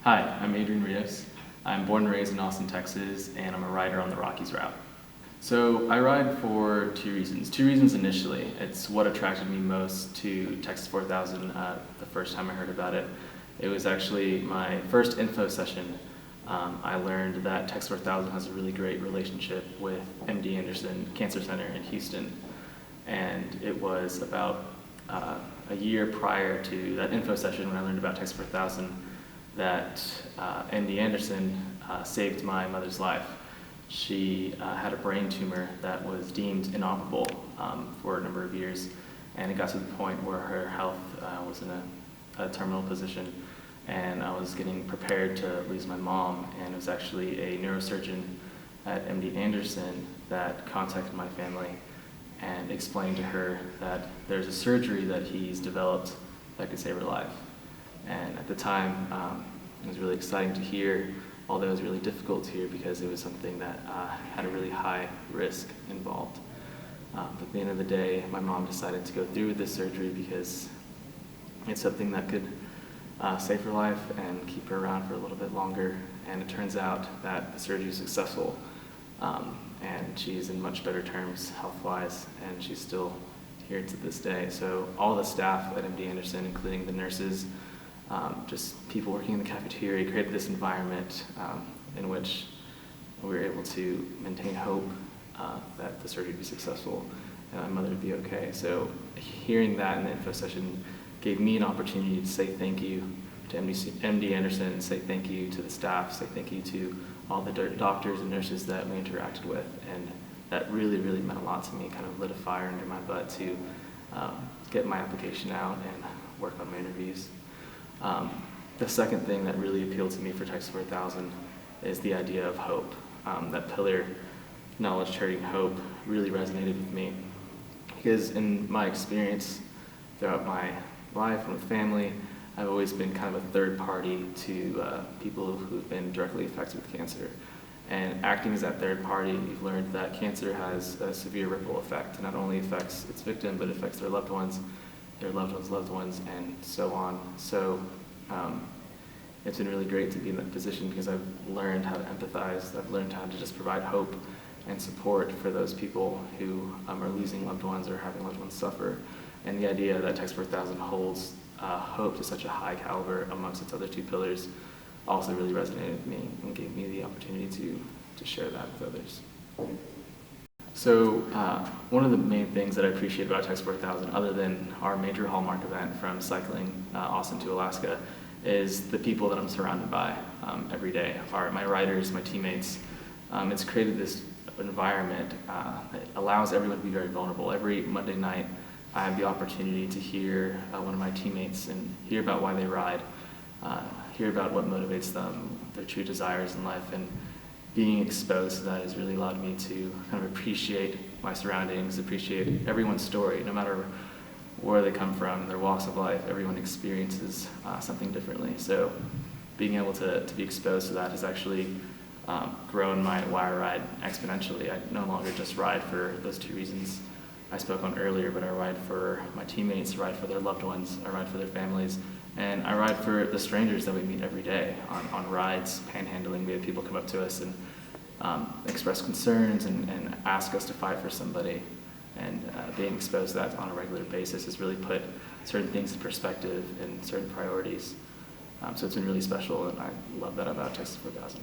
Hi, I'm Adrian Rios. I'm born and raised in Austin, Texas, and I'm a rider on the Rockies route. So I ride for two reasons. Two reasons initially. It's what attracted me most to Texas 4000 the first time I heard about it. It was actually my first info session. I learned that Texas 4000 has a really great relationship with MD Anderson Cancer Center in Houston. And it was about a year prior to that info session when I learned about Texas 4000 that MD Anderson saved my mother's life. She had a brain tumor that was deemed inoperable for a number of years, and it got to the point where her health was in a terminal position, and I was getting prepared to lose my mom, and it was actually a neurosurgeon at MD Anderson that contacted my family and explained to her that there's a surgery that he's developed that could save her life. And at the time, it was really exciting to hear, although it was really difficult to hear because it was something that had a really high risk involved. But at the end of the day, my mom decided to go through with this surgery because it's something that could save her life and keep her around for a little bit longer. And it turns out that the surgery is successful, and she's in much better terms health-wise, and she's still here to this day. So all the staff at MD Anderson, including the nurses, just people working in the cafeteria, created this environment in which we were able to maintain hope that the surgery would be successful and my mother would be okay. So hearing that in the info session gave me an opportunity to say thank you to MD Anderson, say thank you to the staff, say thank you to all the doctors and nurses that we interacted with, and that really, really meant a lot to me, kind of lit a fire under my butt to get my application out and work on my interviews. The second thing that really appealed to me for Texas 4000 is the idea of hope. That pillar, knowledge, charity, and hope, really resonated with me because in my experience throughout my life and with family, I've always been kind of a third party to people who've been directly affected with cancer. And acting as that third party, you've learned that cancer has a severe ripple effect. It not only affects its victim, but it affects their loved ones, loved ones, and so on. So it's been really great to be in that position because I've learned how to empathize. I've learned how to just provide hope and support for those people who are losing loved ones or having loved ones suffer. And the idea that Texas 4000 holds hope to such a high caliber amongst its other two pillars also really resonated with me and gave me the opportunity to share that with others. So one of the main things that I appreciate about Texas 4000, other than our major hallmark event from cycling Austin to Alaska, is the people that I'm surrounded by every day. My riders, my teammates. It's created this environment that allows everyone to be very vulnerable. Every Monday night, I have the opportunity to hear one of my teammates and hear about why they ride, hear about what motivates them, their true desires in life, and being exposed to that has really allowed me to kind of appreciate my surroundings, appreciate everyone's story, no matter where they come from, their walks of life. Everyone experiences something differently. So being able to be exposed to that has actually grown my why I ride exponentially. I no longer just ride for those two reasons I spoke on earlier, but I ride for my teammates, I ride for their loved ones, I ride for their families, and I ride for the strangers that we meet every day on rides, panhandling. We have people come up to us and express concerns and ask us to fight for somebody. And being exposed to that on a regular basis has really put certain things in perspective and certain priorities. So it's been really special, and I love that about Texas 4000.